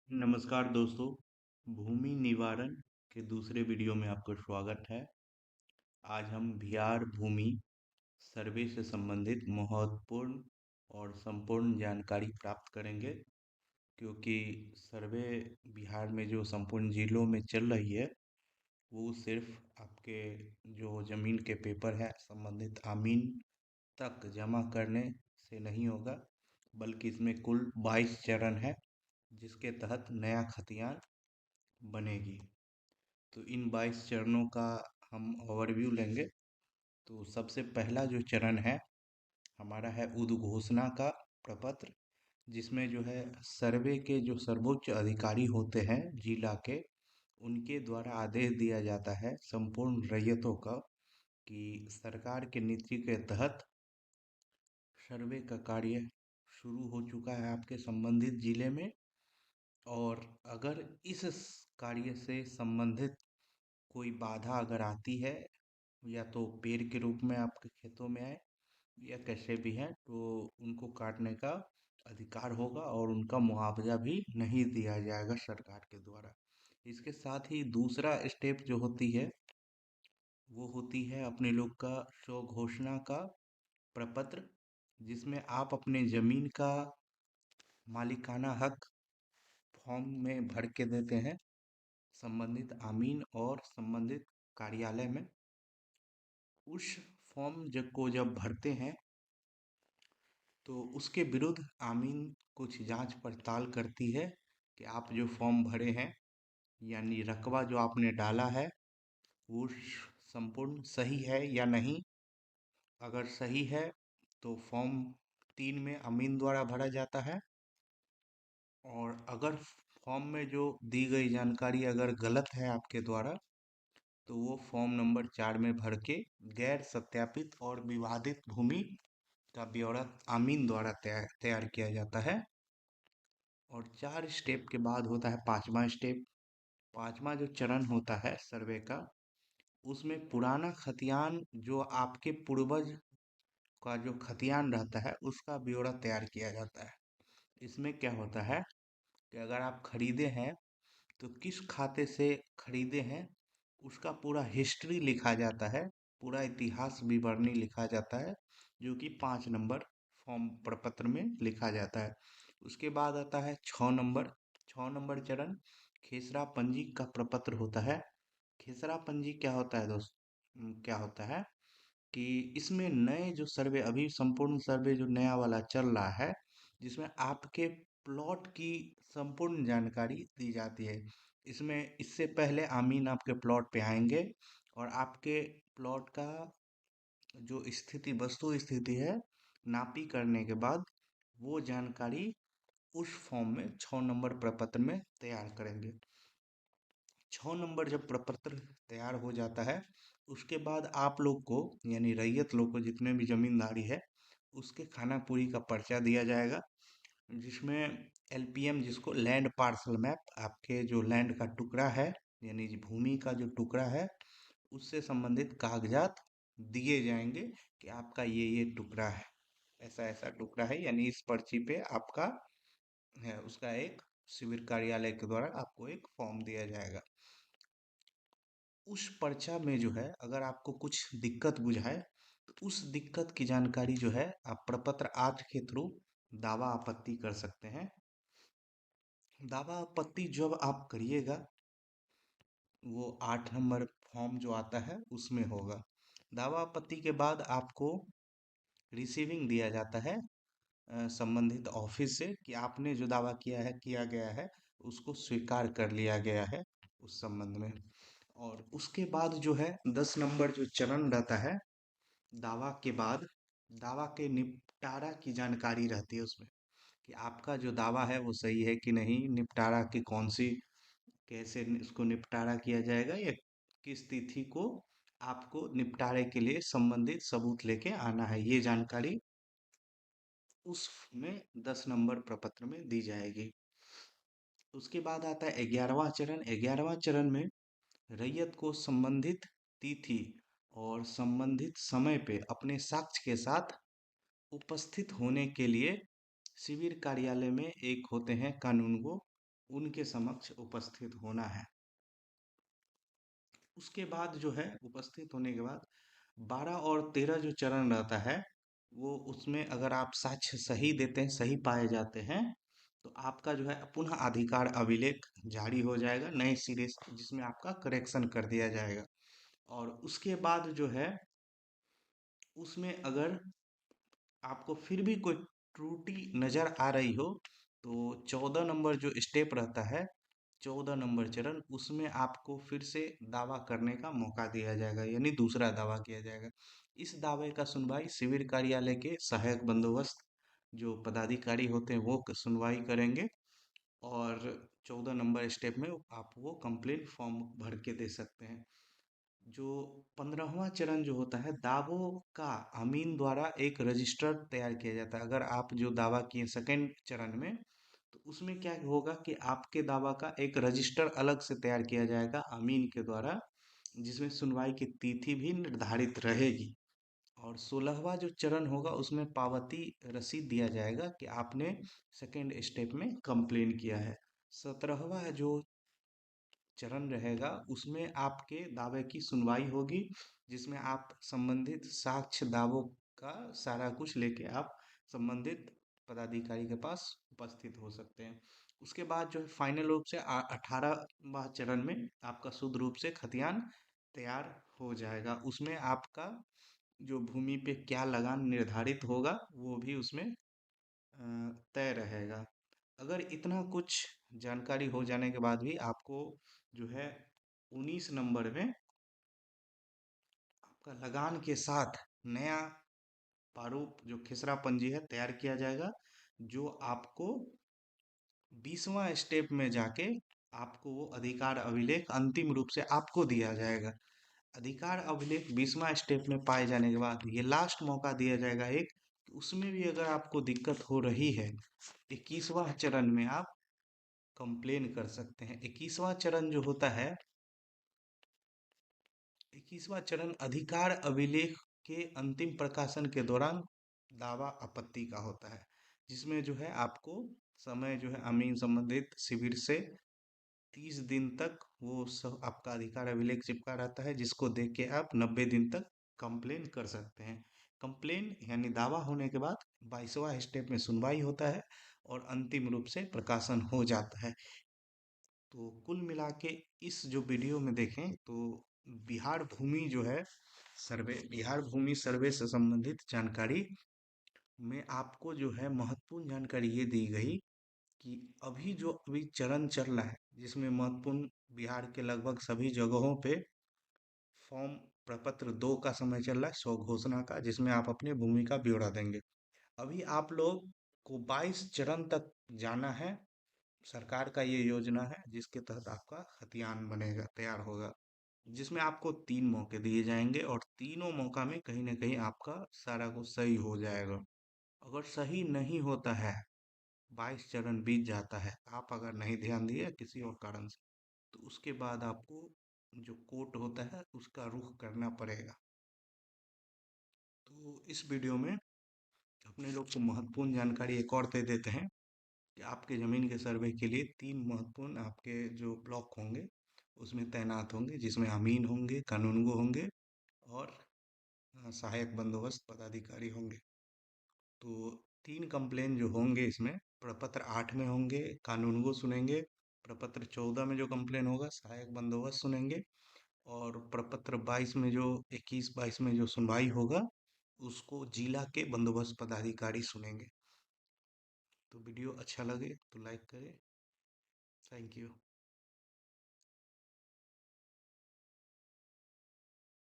नमस्कार दोस्तों। भूमि निवारण के दूसरे वीडियो में आपका स्वागत है। आज हम बिहार भूमि सर्वे से संबंधित महत्वपूर्ण और संपूर्ण जानकारी प्राप्त करेंगे, क्योंकि सर्वे बिहार में जो संपूर्ण जिलों में चल रही है वो सिर्फ आपके जो ज़मीन के पेपर है संबंधित आमीन तक जमा करने से नहीं होगा, बल्कि इसमें कुल 22 चरण है जिसके तहत नया खतियान बनेगी। तो इन 22 चरणों का हम ओवरव्यू लेंगे। तो सबसे पहला जो चरण है हमारा है उद्घोषणा का प्रपत्र, जिसमें जो है सर्वे के जो सर्वोच्च अधिकारी होते हैं जिला के, उनके द्वारा आदेश दिया जाता है संपूर्ण रैयतों का कि सरकार के नीति के तहत सर्वे का कार्य शुरू हो चुका है आपके संबंधित जिले में। और अगर इस कार्य से संबंधित कोई बाधा अगर आती है, या तो पेड़ के रूप में आपके खेतों में आए या कैसे भी है, तो उनको काटने का अधिकार होगा और उनका मुआवजा भी नहीं दिया जाएगा सरकार के द्वारा। इसके साथ ही दूसरा स्टेप जो होती है वो होती है अपने लोग का स्वघोषणा का प्रपत्र, जिसमें आप अपने जमीन का मालिकाना हक फॉर्म में भर के देते हैं संबंधित आमीन और संबंधित कार्यालय में। उस फॉर्म जब भरते हैं तो उसके विरुद्ध आमीन कुछ जांच पड़ताल करती है कि आप जो फॉर्म भरे हैं, यानी रकबा जो आपने डाला है वो संपूर्ण सही है या नहीं। अगर सही है तो फॉर्म 3 में अमीन द्वारा भरा जाता है, और अगर फॉर्म में जो दी गई जानकारी अगर गलत है आपके द्वारा, तो वो फॉर्म नंबर 4 में भर के गैर सत्यापित और विवादित भूमि का ब्यौरा आमीन द्वारा तैयार तैयार किया जाता है। और 4 स्टेप के बाद होता है पांचवा स्टेप। पांचवा जो चरण होता है सर्वे का, उसमें पुराना खतियान जो आपके पूर्वज का जो खतियान रहता है उसका ब्यौरा तैयार किया जाता है। इसमें क्या होता है कि अगर आप खरीदे हैं तो किस खाते से खरीदे हैं उसका पूरा हिस्ट्री लिखा जाता है, पूरा इतिहास विवरणी लिखा जाता है, जो कि 5 नंबर फॉर्म प्रपत्र में लिखा जाता है। उसके बाद आता है 6 नंबर। 6 नंबर चरण खेसरा पंजी का प्रपत्र होता है। खेसरा पंजी क्या होता है दोस्त? क्या होता है कि इसमें नए जो सर्वे, अभी संपूर्ण सर्वे जो नया वाला चल रहा है, जिसमें आपके प्लॉट की संपूर्ण जानकारी दी जाती है। इसमें इससे पहले आमीन आपके प्लॉट पे आएंगे और आपके प्लॉट का जो स्थिति, वस्तु स्थिति है, नापी करने के बाद वो जानकारी उस फॉर्म में 6 नंबर प्रपत्र में तैयार करेंगे। 6 नंबर जब प्रपत्र तैयार हो जाता है, उसके बाद आप लोग को यानी रैयत लोग को, जितने भी जमींदारी है, उसके खाना पूरी का पर्चा दिया जाएगा, जिसमें एलपीएम, जिसको लैंड पार्सल मैप, आपके जो लैंड का टुकड़ा है यानी भूमि का जो टुकड़ा है उससे संबंधित कागजात दिए जाएंगे कि आपका ये टुकड़ा है, ऐसा ऐसा टुकड़ा है, यानी इस पर्ची पे आपका है। उसका एक शिविर कार्यालय के द्वारा आपको एक फॉर्म दिया जाएगा। उस पर्चा में जो है अगर आपको कुछ दिक्कत बुझाए तो उस दिक्कत की जानकारी जो है आप प्रपत्र 8 के थ्रू दावा आपत्ति कर सकते हैं। दावा आपत्ति जब आप करिएगा वो 8 नंबर फॉर्म जो आता है उसमें होगा। दावा आपत्ति के बाद आपको रिसीविंग दिया जाता है संबंधित ऑफिस से कि आपने जो दावा किया गया है उसको स्वीकार कर लिया गया है उस संबंध में। और उसके बाद जो है 10 नंबर जो चरण रहता है दावा के बाद, दावा के निपटारा की जानकारी रहती है उसमें कि आपका जो दावा है वो सही है कि नहीं, निपटारा की कौन सी, कैसे इसको निपटारा किया जाएगा, या किस तिथि को आपको निपटारे के लिए संबंधित सबूत लेके आना है, ये जानकारी उसमें 10 नंबर प्रपत्र में दी जाएगी। उसके बाद आता है 11वां चरण। 11वां चरण में रैयत को संबंधित तिथि और संबंधित समय पे अपने साक्ष्य के साथ उपस्थित होने के लिए शिविर कार्यालय में एक होते हैं कानूनगो, उनके समक्ष उपस्थित होना है। उसके बाद जो है उपस्थित होने के बाद 12 और 13 जो चरण रहता है, वो उसमें अगर आप साक्ष्य सही देते हैं, सही पाए जाते हैं, तो आपका जो है पुनः अधिकार अभिलेख जारी हो जाएगा नए सिरे से, जिसमें आपका करेक्शन कर दिया जाएगा। और उसके बाद जो है उसमें अगर आपको फिर भी कोई त्रुटि नजर आ रही हो, तो 14 नंबर जो स्टेप रहता है, 14 नंबर चरण, उसमें आपको फिर से दावा करने का मौका दिया जाएगा, यानी दूसरा दावा किया जाएगा। इस दावे का सुनवाई शिविर कार्यालय के सहायक बंदोबस्त जो पदाधिकारी होते हैं वो सुनवाई करेंगे। और 14 नंबर स्टेप में आप वो कंप्लेंट फॉर्म भर के दे सकते हैं। जो 15वां चरण जो होता है, दावों का अमीन द्वारा एक रजिस्टर तैयार किया जाता है। अगर आप जो दावा किए सेकंड चरण में, तो उसमें क्या होगा कि आपके दावा का एक रजिस्टर अलग से तैयार किया जाएगा अमीन के द्वारा, जिसमें सुनवाई की तिथि भी निर्धारित रहेगी। और 16वां जो चरण होगा उसमें पावती रसीद दिया जाएगा कि आपने सेकंड स्टेप में कंप्लेन किया है। 17वां जो चरण रहेगा उसमें आपके दावे की सुनवाई होगी, जिसमें आप संबंधित साक्ष्य दावों का सारा कुछ लेके आप संबंधित पदाधिकारी के पास उपस्थित हो सकते हैं। उसके बाद जो है फाइनल रूप से 18वां चरण में आपका शुद्ध रूप से खतियान तैयार हो जाएगा। उसमें आपका जो भूमि पे क्या लगान निर्धारित होगा वो भी उसमें तय रहेगा। अगर इतना कुछ जानकारी हो जाने के बाद भी आपको जो है 19 नंबर में आपका लगान के साथ नया प्रारूप जो खसरा पंजी है तैयार किया जाएगा, जो आपको 20वां स्टेप में जाके आपको वो अधिकार अभिलेख अंतिम रूप से आपको दिया जाएगा। अधिकार अभिलेख 20वां स्टेप में पाए जाने के बाद ये लास्ट मौका दिया जाएगा एक, उसमें भी अगर आपको दिक्कत हो रही है, 21वां चरण में आप कंप्लेन कर सकते हैं। 21वां चरण जो होता है, 21वां चरण अधिकार अभिलेख के अंतिम प्रकाशन के दौरान दावा आपत्ति का होता है, जिसमें जो है आपको समय जो है अमीन संबंधित शिविर से 30 दिन तक वो सब आपका अधिकार अभिलेख चिपका रहता है, जिसको देख के आप 90 दिन तक कंप्लेन कर सकते हैं। कंप्लेन यानी दावा होने के बाद 22वां स्टेप में सुनवाई होता है और अंतिम रूप से प्रकाशन हो जाता है। तो कुल मिला के इस जो वीडियो में देखें तो बिहार भूमि जो है सर्वे, बिहार भूमि सर्वे से संबंधित जानकारी में आपको जो है महत्वपूर्ण जानकारी ये दी गई कि अभी चरण चल रहा है, जिसमें महत्वपूर्ण बिहार के लगभग सभी जगहों पे फॉर्म प्रपत्र 2 का समय चल रहा है, स्व घोषणा का, जिसमें आप अपने भूमि का ब्यौरा देंगे। अभी आप लोग को 22 चरण तक जाना है। सरकार का ये योजना है जिसके तहत आपका खतियान बनेगा, तैयार होगा, जिसमें आपको 3 मौके दिए जाएंगे और तीनों मौका में कहीं ना कहीं आपका सारा कुछ सही हो जाएगा। अगर सही नहीं होता है, 22 चरण बीत जाता है, आप अगर नहीं ध्यान दिए किसी और कारण से, तो उसके बाद आपको जो कोर्ट होता है उसका रुख करना पड़ेगा। तो इस वीडियो में अपने लोग को महत्वपूर्ण जानकारी एक और दे देते हैं कि आपके ज़मीन के सर्वे के लिए 3 महत्वपूर्ण आपके जो ब्लॉक होंगे उसमें तैनात होंगे, जिसमें अमीन होंगे, कानूनगो होंगे और सहायक बंदोबस्त पदाधिकारी होंगे। तो 3 कंप्लेन जो होंगे इसमें प्रपत्र 8 में होंगे, कानूनगो सुनेंगे, प्रपत्र 14 में जो कंप्लेन होगा सहायक बंदोबस्त सुनेंगे, और प्रपत्र 22 में जो 21-22 में जो सुनवाई होगा उसको जिला के बंदोबस्त पदाधिकारी सुनेंगे। तो वीडियो अच्छा लगे तो लाइक करें। Thank you.